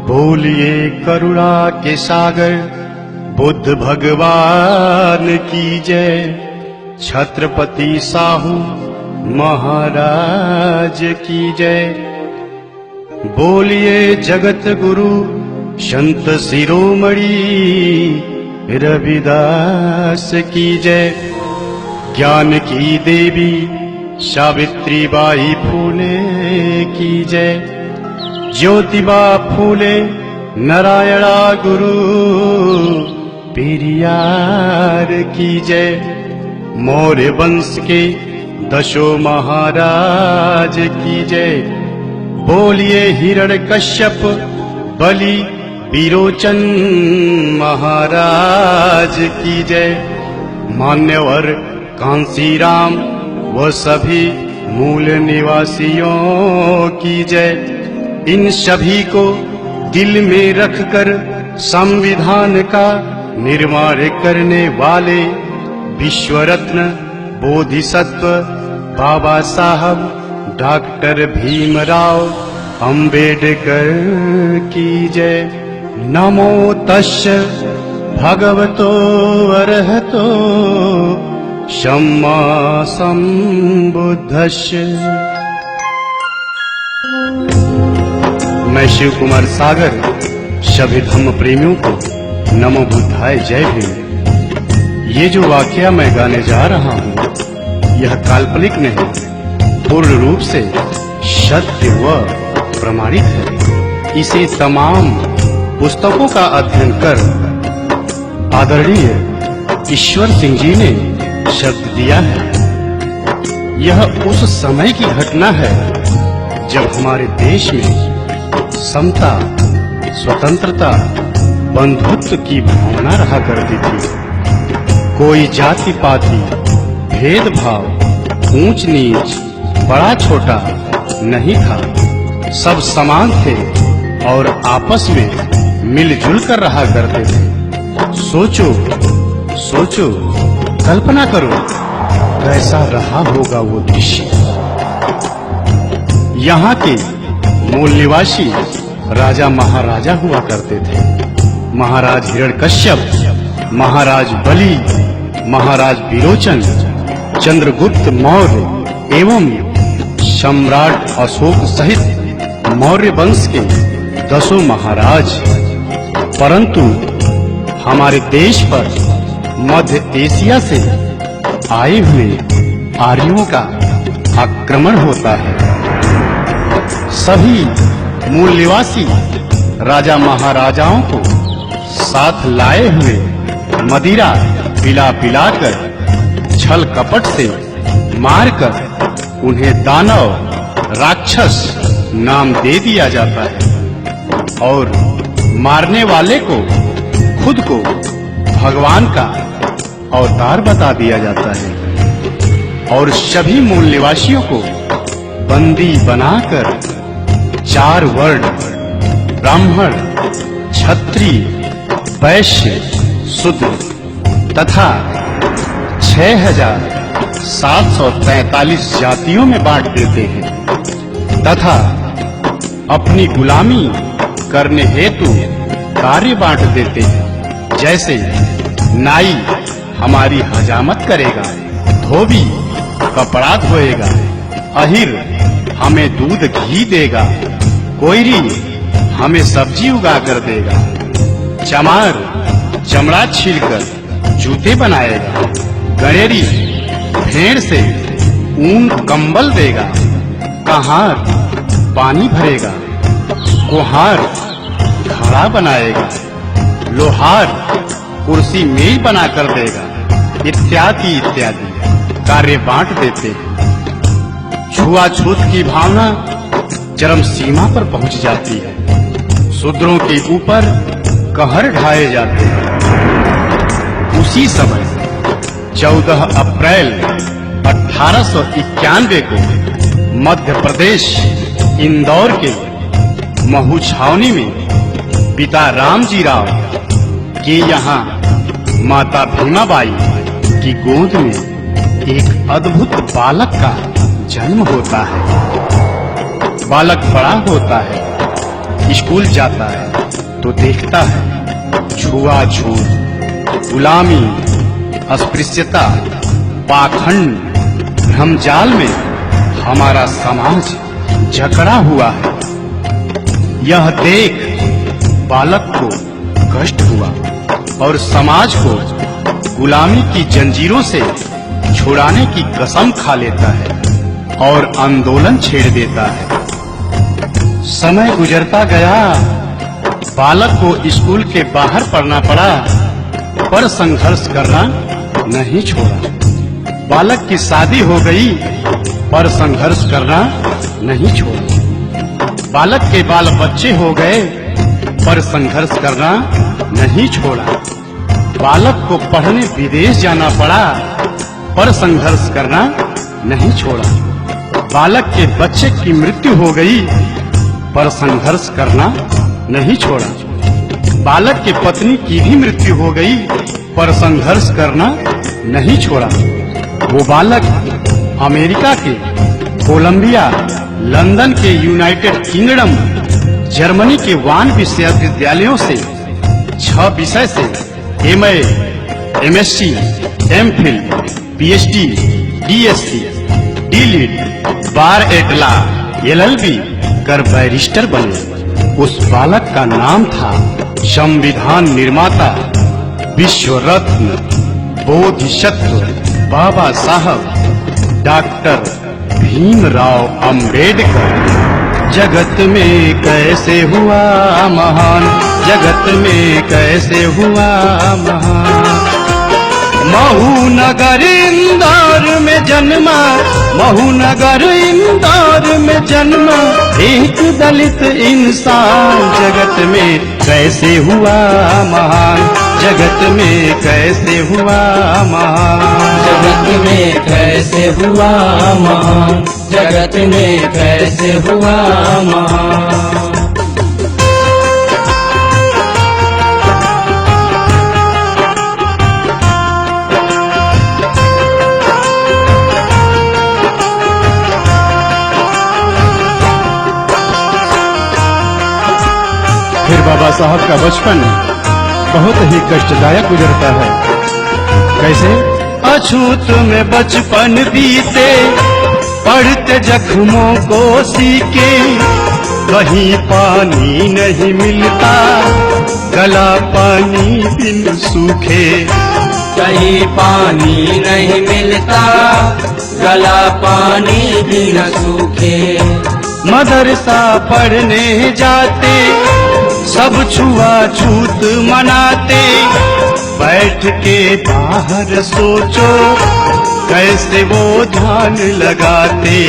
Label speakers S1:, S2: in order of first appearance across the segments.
S1: बोलिए करुणा के सागर बुद्ध भगवान की जय। छत्रपति साहू महाराज की जय। बोलिए जगत गुरु संत शिरोमणि रविदास की जय। ज्ञान की देवी सावित्री बाई फूले की जय। ज्योतिबा फूले नारायणा गुरु पेरियार की जय। मौर्य वंश के दशो महाराज की जय। बोलिए हिरण्यकश्यप बलि विरोचन महाराज की जय। मान्यवर कांसीराम व सभी मूल निवासियों की जय। इन सभी को दिल में रखकर संविधान का निर्माण करने वाले विश्व रत्न बोधिसत्व बाबा साहब डॉक्टर भीमराव अंबेडकर की जय। नमो तस्य भगवतो अरहतो सम्मा संबुद्धस्य। मैं शिव कुमार सागर सभी धम्म प्रेमियों को नमो बुद्धाय जय भीम। ये जो वाकया मैं गाने जा रहा हूँ यह काल्पनिक नहीं, पूर्ण रूप से सत्य व प्रमाणित है। इसे तमाम पुस्तकों का अध्ययन कर आदरणीय ईश्वर सिंह जी ने शब्द दिया है। यह उस समय की घटना है जब हमारे देश में समता, स्वतंत्रता, बंधुत्व की भावना रहा करती थी। कोई जाति पाति, भेदभाव, ऊंच नीच, बड़ा छोटा नहीं था। सब समान थे और आपस में मिलजुल कर रहा करते थे। सोचो सोचो, कल्पना करो कैसा रहा होगा वो दृश्य। यहाँ के मूल निवासी राजा महाराजा हुआ करते थे। महाराज हिरण्यकश्यप, महाराज बलि, महाराज विरोचन, चंद्रगुप्त मौर्य एवं सम्राट अशोक सहित मौर्य वंश के दसों महाराज। परंतु हमारे देश पर मध्य एशिया से आए हुए आर्यों का आक्रमण होता है। सभी मूल निवासी राजा महाराजाओं को साथ लाए हुए मदिरा पिला पिलाकर छल कपट से मारकर उन्हें दानव राक्षस नाम दे दिया जाता है और मारने वाले को खुद को भगवान का अवतार बता दिया जाता है और सभी मूल निवासियों को बंदी बनाकर 4 वर्ण ब्राह्मण, क्षत्रिय, वैश्य, शूद्र तथा 6743 जातियों में बांट देते हैं तथा अपनी गुलामी करने हेतु कार्य बांट देते हैं। जैसे नाई हमारी हजामत करेगा, धोबी कपड़ा धोएगा, अहिर हमें दूध घी देगा, कोयरी हमें सब्जी उगा कर देगा, चमार चमड़ा छीलकर जूते बनाएगा, गणेरी भेड़ से ऊन कंबल देगा, कहार पानी भरेगा, कुम्हार घड़ा बनाएगा, लोहार कुर्सी मेज बनाकर देगा, इत्यादि इत्यादि कार्य बांट देते हैं। छुआछूत की भावना चरम सीमा पर पहुंच जाती है। शूद्रों के ऊपर कहर ढाए जाते हैं। उसी समय 14 अप्रैल 1891 को मध्य प्रदेश इंदौर के महू छावनी में पिता रामजी राव के यहाँ माता भीमाबाई की गोद में एक अद्भुत बालक का जन्म होता है। बालक बड़ा होता है स्कूल जाता है तो देखता है छुआछूत, गुलामी, अस्पृश्यता, पाखंड, भ्रमजाल में हमारा समाज जकड़ा हुआ है। यह देख बालक को कष्ट हुआ और समाज को गुलामी की जंजीरों से छुड़ाने की कसम खा लेता है और आंदोलन छेड़ देता है। समय गुजरता गया, बालक को स्कूल के बाहर पढ़ना पड़ा, पर संघर्ष करना नहीं छोड़ा। बालक की शादी हो गई, पर संघर्ष करना नहीं छोड़ा। बालक के बाल बच्चे हो गए, पर संघर्ष करना नहीं छोड़ा। बालक को पढ़ने विदेश जाना पड़ा, पर संघर्ष करना नहीं छोड़ा। बालक के बच्चे की मृत्यु हो गई, पर संघर्ष करना नहीं छोड़ा। बालक की पत्नी की भी मृत्यु हो गई, पर संघर्ष करना नहीं छोड़ा। वो बालक अमेरिका के, कोलंबिया, लंदन के, यूनाइटेड किंगडम, जर्मनी के वान विश्वविद्यालयों से 6 विषय से MA, MSc, MPhil, PhD, DSc, DLitt, बार एट लॉ, LLB कर बैरिस्टर बने। उस बालक का नाम था संविधान निर्माता, विश्व रत्न, बोधिसत्व बाबा साहब डॉक्टर भीमराव अंबेडकर। जगत में कैसे हुआ महान, जगत में कैसे हुआ महान। महू नगर इंदौर में जन्मा, महू नगर इंदौर में जन्मा एक दलित इंसान। जगत में कैसे हुआ महान, जगत में कैसे हुआ महान।
S2: जगत में कैसे हुआ महान, जगत में कैसे हुआ महान।
S1: फिर बाबा साहब का बचपन बहुत ही कष्टदायक गुजरता है। कैसे? अछूत में बचपन बीते, पढ़ते जख्मों को सीके। कहीं पानी नहीं मिलता, गला पानी बिन सूखे।
S2: कहीं पानी नहीं मिलता, गला पानी बिन सूखे।
S1: मदरसा पढ़ने जाते, सब छुआछूत मनाते। बैठ के बाहर सोचो, कैसे वो ध्यान लगाते।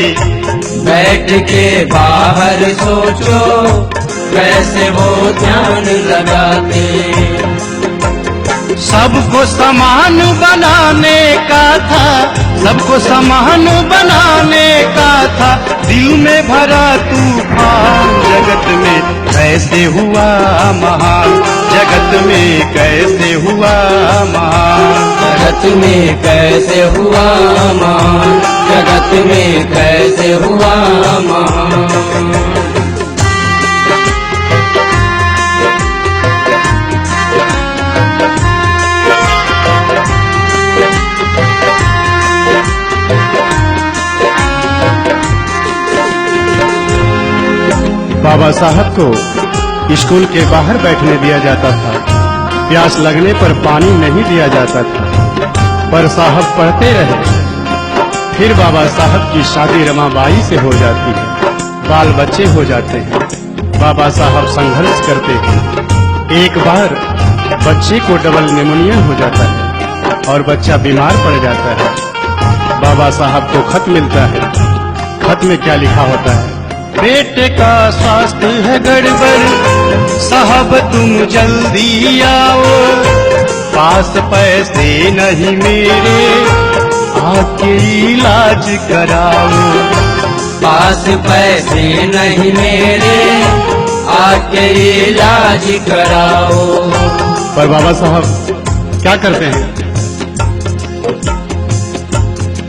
S2: बैठ के बाहर सोचो, कैसे वो ध्यान लगाते।
S1: सबको समान बनाने का था, सबको समान बनाने का था। दिल में भरा तूफान, जगत में कैसे हुआ महान, जगत में कैसे हुआ महान।
S2: जगत में कैसे हुआ महान, जगत में कैसे हुआ महान।
S1: बाबा साहब को स्कूल के बाहर बैठने दिया जाता था। प्यास लगने पर पानी नहीं दिया जाता था, पर साहब पढ़ते रहे। फिर बाबा साहब की शादी रमाबाई से हो जाती है, बाल बच्चे हो जाते हैं। बाबा साहब संघर्ष करते हैं। एक बार बच्चे को डबल निमोनिया हो जाता है और बच्चा बीमार पड़ जाता है। बाबा साहब को खत मिलता है। खत में क्या लिखा होता है? बेटे का स्वास्थ्य है गड़बड़, साहब तुम जल्दी आओ। पास पैसे नहीं मेरे, आके इलाज कराओ।
S2: पास पैसे नहीं मेरे, आके इलाज कराओ।
S1: पर बाबा साहब क्या करते हैं?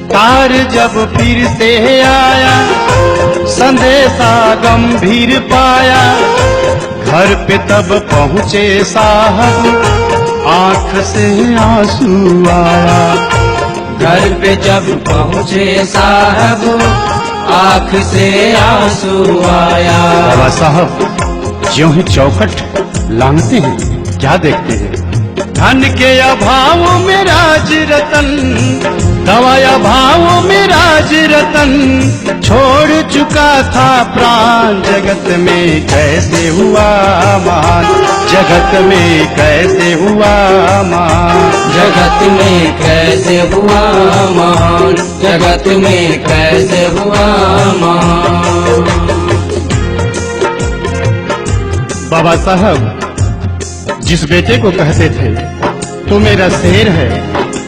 S1: तार जब फिर से आया, संदेशा गंभीर पाया। घर पे तब पहुँचे साहब, आंख से आंसू आया।
S2: घर पे जब पहुँचे साहब, आँख से आंसू आया।
S1: बाबा साहब ज्यों ही चौखट लांघते हैं, क्या देखते हैं? धन के अभाव में राज रतन, दवाया भाव में राज रतन, छोड़ चुका था प्राण। जगत में कैसे हुआ महान, जगत में कैसे हुआ महान,
S2: जगत में कैसे हुआ महान, जगत में कैसे हुआ महान।
S1: बाबा साहब जिस बेटे को कहते थे तू मेरा शेर है,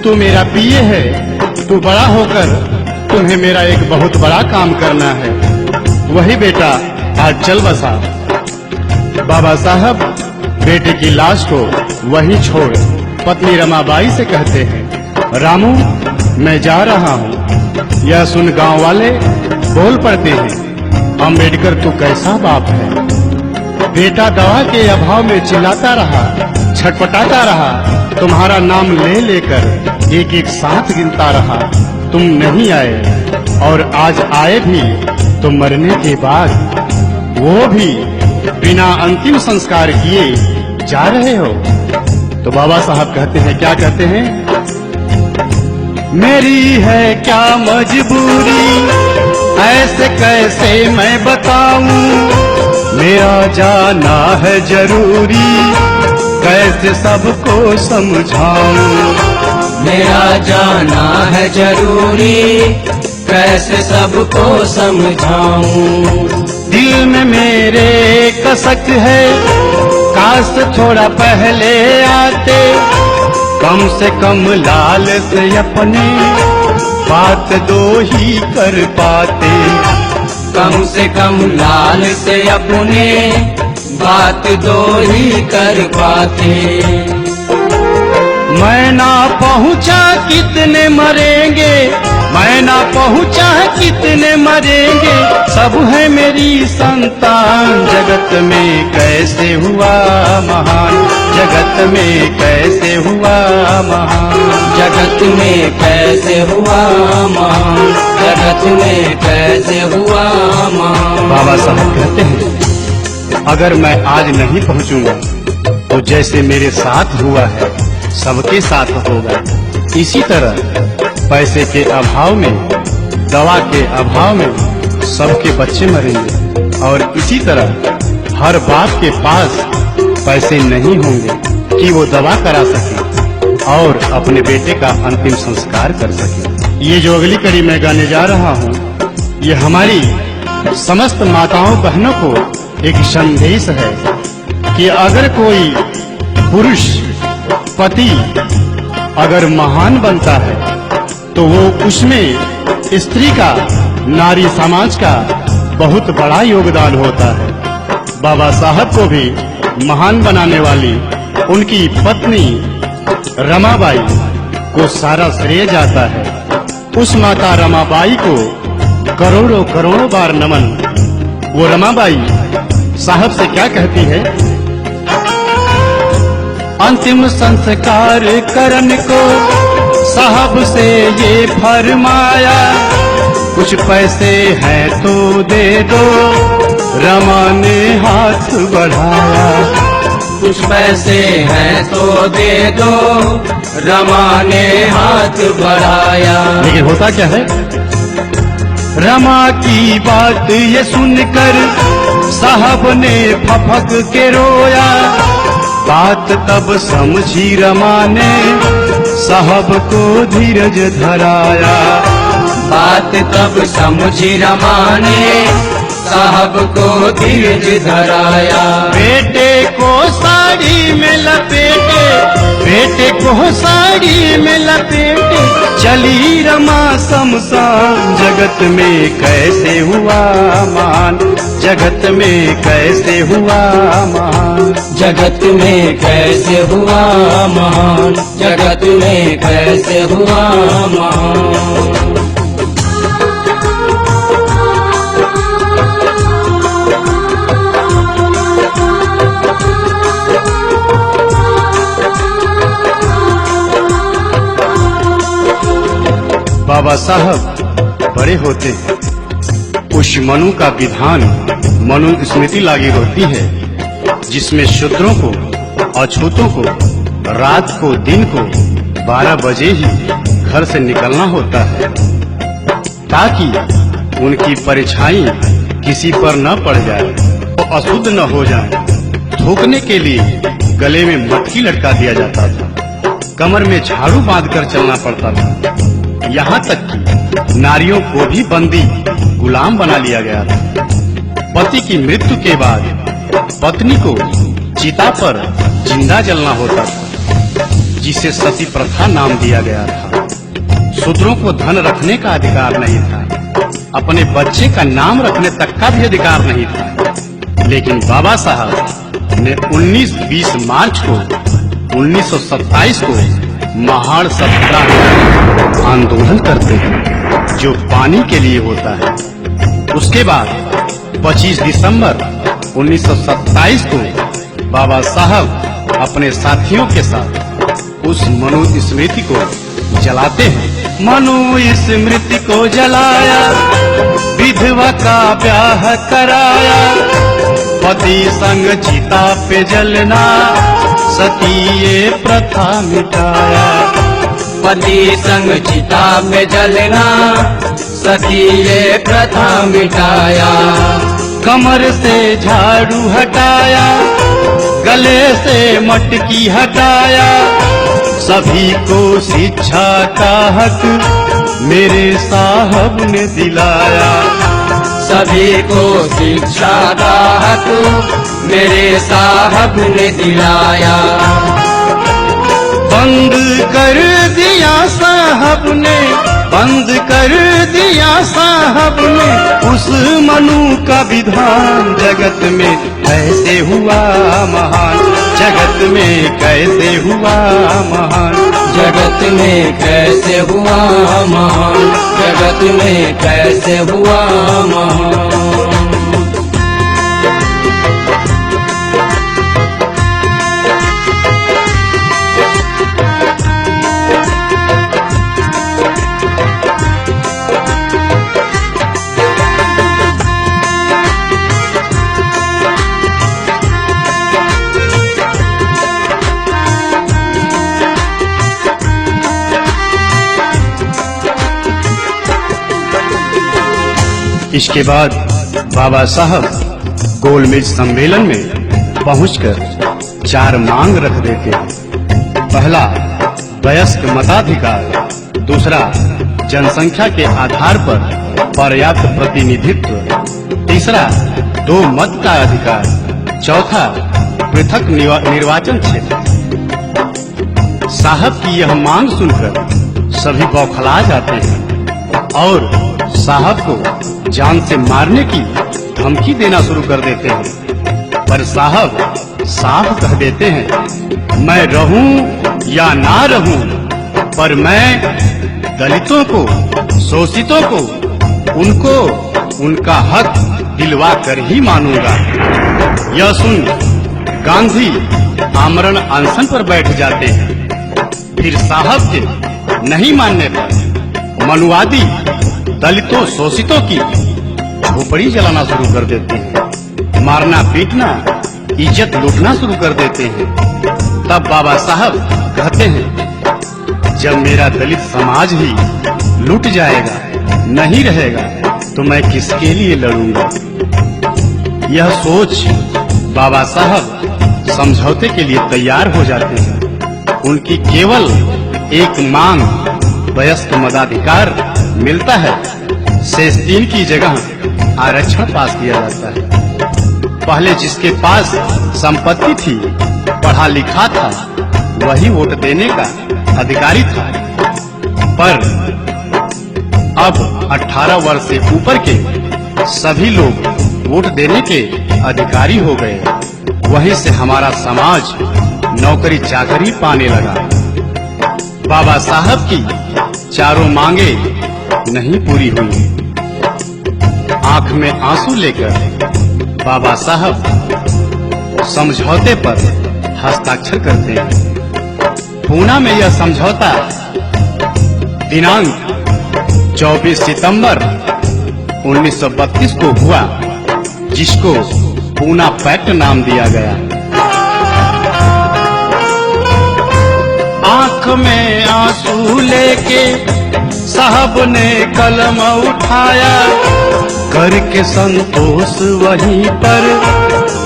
S1: तू मेरा पिए है, तू बड़ा होकर तुम्हें मेरा एक बहुत बड़ा काम करना है, वही बेटा आज चल बसा। बाबा साहब बेटे की लाश को वहीं छोड़ पत्नी रमाबाई से कहते हैं, रामू मैं जा रहा हूँ। यह सुन गांव वाले बोल पड़ते हैं, अम्बेडकर तू कैसा बाप है। बेटा दवा के अभाव में चिल्लाता रहा, छटपटाता रहा, तुम्हारा नाम ले लेकर एक एक साथ गिनता रहा। तुम नहीं आए और आज आए भी तो मरने के बाद, वो भी बिना अंतिम संस्कार किए जा रहे हो। तो बाबा साहब कहते हैं, क्या कहते हैं? मेरी है क्या मजबूरी, ऐसे कैसे मैं बताऊं, मेरा जाना है जरूरी, कैसे सबको समझाऊं।
S2: मेरा जाना है जरूरी, कैसे सबको समझाऊं।
S1: दिल में मेरे कसक है, काश थोड़ा पहले आते, कम से कम लाल से अपने बात दो ही कर पाते।
S2: कम से कम लाल से अपने बात दो ही कर पाते।
S1: मैं ना पहुंचा कितने मरेंगे, मैं ना पहुंचा कितने मरेंगे, सब है मेरी संतान। जगत में कैसे हुआ महान, जगत में कैसे हुआ महान,
S2: जगत में कैसे हुआ महान, जगत में कैसे हुआ महान।
S1: बाबा साहब कहते हैं, अगर मैं आज नहीं पहुंचूंगा तो जैसे मेरे साथ हुआ है सबके साथ होगा। इसी तरह पैसे के अभाव में, दवा के अभाव में सबके बच्चे मरेंगे, और इसी तरह हर बाप के पास पैसे नहीं होंगे कि वो दवा करा सके और अपने बेटे का अंतिम संस्कार कर सके। ये जो अगली कड़ी मैं गाने जा रहा हूँ, ये हमारी समस्त माताओं बहनों को एक संदेश है कि अगर कोई पुरुष पति अगर महान बनता है तो वो उसमें स्त्री का, नारी समाज का बहुत बड़ा योगदान होता है। बाबा साहब को भी महान बनाने वाली उनकी पत्नी रमाबाई को सारा श्रेय जाता है। उस माता रमाबाई को करोड़ों करोड़ों बार नमन। वो रमाबाई साहब से क्या कहती है? अंतिम संस्कार करने को साहब से ये फरमाया, कुछ पैसे हैं तो दे दो, रमा ने हाथ बढ़ाया।
S2: कुछ पैसे हैं तो दे दो, रमा ने हाथ बढ़ाया।
S1: लेकिन होता क्या है? रमा की बात ये सुनकर साहब ने फपक के रोया, बात तब समझी रमा ने साहब को धीरज धराया।
S2: बात तब समझी रमा ने साहब को धीरज धराया।
S1: बेटे को साड़ी में लपेटे, बेटे को साड़ी में लपेटे चली रमा शमशान। जगत में कैसे हुआ मान, जगत में कैसे हुआ मान,
S2: जगत में कैसे हुआ मान, जगत में कैसे हुआ मान।
S1: बाबा साहब बड़े होते हैं। उस मनु का विधान मनु स्मृति लागू होती है, जिसमें शूद्रों को, अछूतों को रात को, दिन को 12 बजे ही घर से निकलना होता है, ताकि उनकी परछाई किसी पर न पड़ जाए, वो अशुद्ध न हो जाए। थूकने के लिए गले में मटकी लटका दिया जाता था, कमर में झाड़ू बांधकर चलना पड़ता था। यहाँ तक कि नारियों को भी बंदी गुलाम बना लिया गया था। पति की मृत्यु के बाद पत्नी को चिता पर जिंदा जलना होता था, जिसे सती प्रथा नाम दिया गया था। शूद्रों को धन रखने का अधिकार नहीं था, अपने बच्चे का नाम रखने तक का भी अधिकार नहीं था। लेकिन बाबा साहब ने 19-20 मार्च को 1927 को महाड़ सत्याग्रह आंदोलन करते हैं, जो पानी के लिए होता है। उसके बाद 25 दिसंबर 1927 को बाबा साहब अपने साथियों के साथ उस मनु स्मृति को जलाते हैं। मनु स्मृति को जलाया, विधवा का ब्याह कराया, पति संग चिता पे जलना, सती ये प्रथा मिटाया।
S2: पति संग चिता पे जलना, सती ये प्रथा मिटाया।
S1: कमर से झाड़ू हटाया, गले से मटकी हटाया, सभी को शिक्षा का हक मेरे साहब ने दिलाया।
S2: सभी को शिक्षा का हक मेरे साहब ने दिलाया।
S1: बंद कर दिया साहब ने, बंद कर दिया साहब ने उस मनु का विधान। जगत में कैसे हुआ महान, जगत में कैसे हुआ महान,
S2: जगत में कैसे हुआ महान, जगत में कैसे हुआ महान।
S1: इसके बाद बाबा साहब गोलमेज सम्मेलन में पहुंचकर 4 मांग रख देते हैं। पहला, वयस्क मताधिकार। दूसरा, जनसंख्या के आधार पर पर्याप्त प्रतिनिधित्व। तीसरा, 2 मत का अधिकार। चौथा, पृथक निर्वाचन क्षेत्र। साहब की यह मांग सुनकर सभी बौखला जाते हैं और साहब को जान से मारने की धमकी देना शुरू कर देते हैं। पर साहब साफ कह देते हैं, मैं रहूं या ना रहूं, पर मैं दलितों को, शोषितों को, उनको उनका हक दिलवा कर ही मानूंगा। यह सुन गांधी आमरण अनशन पर बैठ जाते हैं। फिर साहब के नहीं मानने पर मनुवादी दलितों, शोषितों की झोपड़ी जलाना शुरू कर देते हैं, मारना पीटना, इज्जत लूटना शुरू कर देते हैं। तब बाबा साहब कहते हैं, जब मेरा दलित समाज ही लूट जाएगा, नहीं रहेगा, तो मैं किसके लिए लड़ूंगा। यह सोच बाबा साहब समझौते के लिए तैयार हो जाते हैं। उनकी केवल एक मांग, वयस्क मताधिकार मिलता है। शेष 3 की जगह आरक्षण पास किया जाता है। पहले जिसके पास संपत्ति थी, पढ़ा लिखा था, वही वोट देने का अधिकारी था। पर अब 18 वर्ष से ऊपर के सभी लोग वोट देने के अधिकारी हो गए। वहीं से हमारा समाज नौकरी चाकरी पाने लगा। बाबा साहब की चारों मांगे नहीं पूरी हुई। आंख में आंसू लेकर बाबा साहब समझौते पर हस्ताक्षर करते हैं। पूना में यह समझौता दिनांक 24 सितंबर 1932 को हुआ, जिसको पूना पैक्ट नाम दिया गया। आंख में आंसू लेके साहब ने कलम उठाया, करके संतोष वहीं पर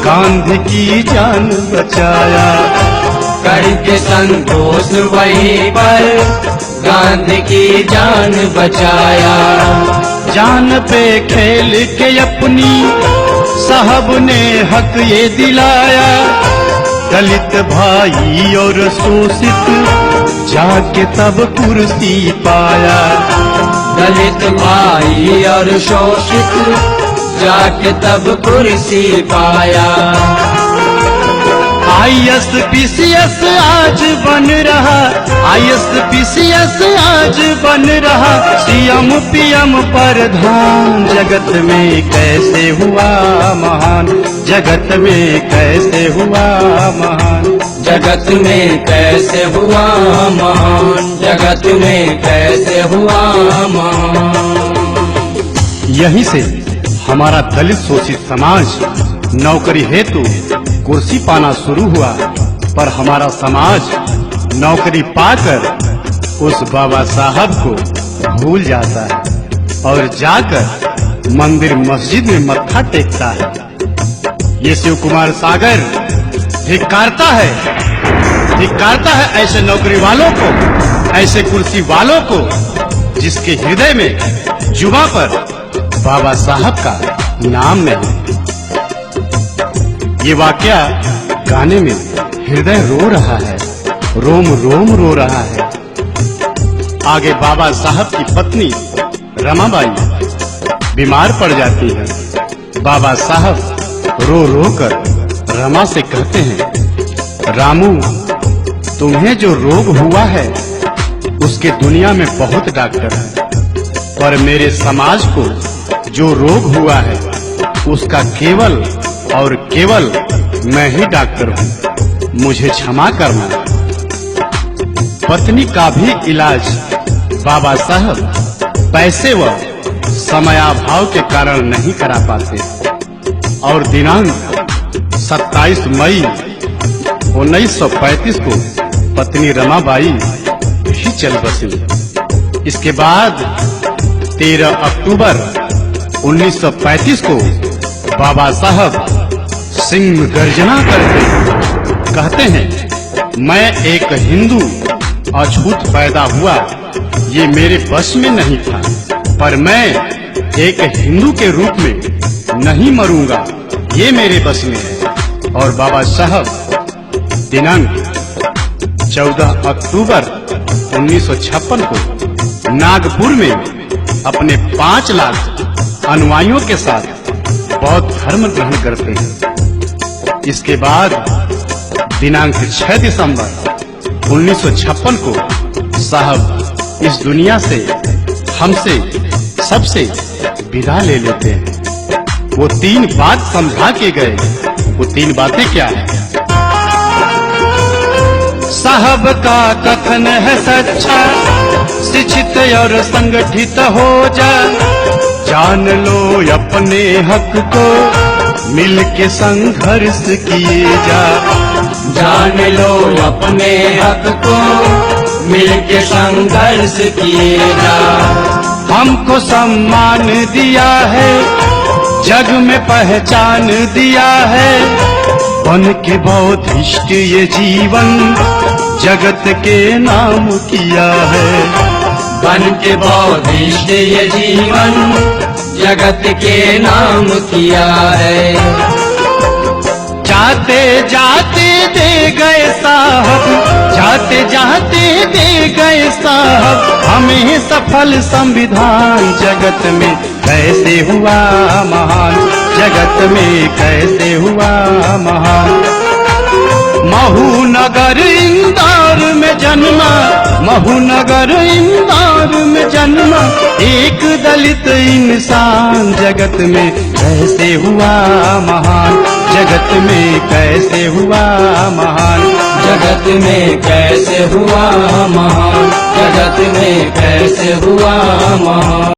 S1: गांधी की जान बचाया।
S2: करके संतोष वहीं पर गांधी की जान बचाया।
S1: जान पे खेल के अपनी साहब ने हक ये दिलाया, दलित भाई और शोषित जाके तब कुर्सी पाया।
S2: दलित भाई और शोषित जाके तब कुर्सी पाया।
S1: ISPCS आज बन रहा, ISPCS आज बन रहा, CM PM प्रधान। जगत में कैसे हुआ महान, जगत में कैसे हुआ महान,
S2: जगत में कैसे हुआ महान, जगत में कैसे हुआ महान।
S1: यहीं से हमारा दलित शोषित समाज नौकरी हेतु कुर्सी पाना शुरू हुआ, पर हमारा समाज नौकरी पाकर उस बाबा साहब को भूल जाता है और जाकर मंदिर मस्जिद में मत्था टेकता है। ये शिव कुमार सागर धिक्कारता है ऐसे नौकरी वालों को, ऐसे कुर्सी वालों को, जिसके हृदय में जुबां पर बाबा साहब का नाम नहीं। ये वाकया गाने में हृदय रो रहा है, रोम रोम रो रहा है। आगे बाबा साहब की पत्नी रमाबाई बीमार पड़ जाती है। बाबा साहब रो रो कर रमा से कहते हैं, रामू, तुम्हें जो रोग हुआ है उसके दुनिया में बहुत डॉक्टर हैं, पर मेरे समाज को जो रोग हुआ है उसका केवल और केवल मैं ही डॉक्टर हूँ, मुझे क्षमा करना। पत्नी का भी इलाज बाबा साहब पैसे व समयाभाव के कारण नहीं करा पाते और दिनांक 27 मई 1935 को पत्नी रमाबाई भी चल बसी। इसके बाद 13 अक्टूबर 1935 को बाबा साहब सिंह गर्जना करते कहते हैं, मैं एक हिंदू अछूत पैदा हुआ, ये मेरे बस में नहीं था, पर मैं एक हिंदू के रूप में नहीं मरूंगा, ये मेरे बस में है। और बाबा साहब दिनांक 14 अक्टूबर 1956 को नागपुर में अपने 5 लाख अनुयायियों के साथ बौद्ध धर्म ग्रहण करते हैं। इसके बाद दिनांक 6 दिसंबर 1956 को साहब इस दुनिया से हमसे सबसे विदा ले लेते हैं। वो 3 बात समझा के गए, वो 3 बातें क्या है? साहब का कथन है सच्चा, शिक्षित और संगठित हो जा, जान लो अपने हक को, मिल के संघर्ष किए जा।
S2: जान लो अपने हक को, मिल के संघर्ष किए जा।
S1: हमको सम्मान दिया है, जग में पहचान दिया है, बन के बौद्धिष्ट ये जीवन जगत के नाम किया है।
S2: बन के बौद्धिष्ट ये जीवन जगत के नाम किया है।
S1: जाते जाते दे गए साहब, जाते जाते दे गए साहब, हमें सफल संविधान। जगत में कैसे हुआ महान, जगत में कैसे हुआ महान। महू नगर इंदौर में जन्मा, महू नगर इंदौर में जन्मा, एक दलित इंसान। जगत में कैसे हुआ महान, जगत में कैसे हुआ महान,
S2: जगत में कैसे हुआ महान, जगत जगत में कैसे हुआ महान।